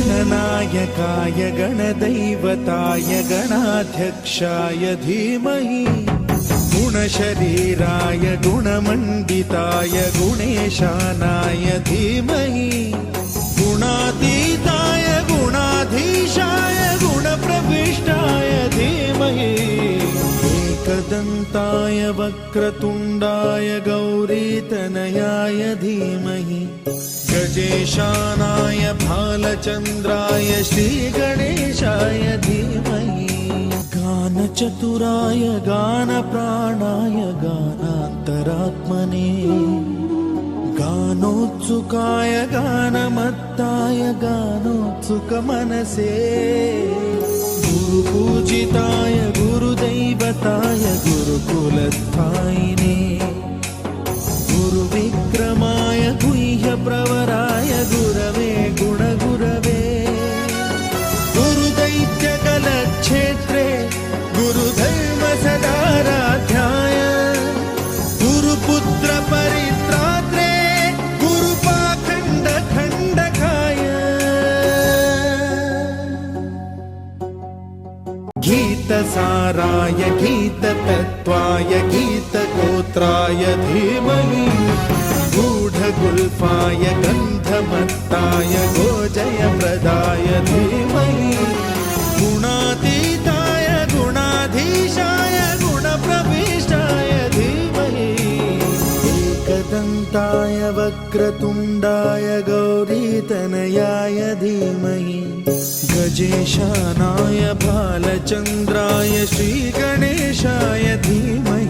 गणनायकाय गणदैवताय गणाध्यक्षाय धीमहि गुणशरीराय गुणमण्डिताय गुणेशानाय धीमहि गुणातीताय गुणाधीशाय गुणप्रविष्टाय धीमहि एकदन्ताय वक्रतुण्डाय गौरीतनयाय धीमहि गजेशानाय भालचन्द्राय श्रीगणेशाय धीमहि गानचतुराय गानप्राणाय गानान्तरात्मने गानोत्सुकाय गानमत्ताय गानोत्सुकमनसे गुरुपूजिताय गुरुदैवताय गुरुकुलस्थायिने गुरुविक्रमाय गुह्यप्रवराय गुरवे गुणगुरवे गुरुदैत्यकलक्षेत्रे गुरुधर्मसदाराध्याय गुरुपुत्रपरित्रात्रे गुरुपाखण्डखण्डकाय गीतसाराय गीततत्त्वाय गीतगोत्राय धीमहि गूढगुल्फाय गन्धमत्ताय गोजयप्रदाय धीमहि गुणातीताय गुणाधीशाय गुणप्रविष्टाय धीमहि एकदन्ताय वक्रतुण्डाय गौरीतनयाय धीमहि गजेशानाय भालचन्द्राय श्रीगणेशाय धीमहि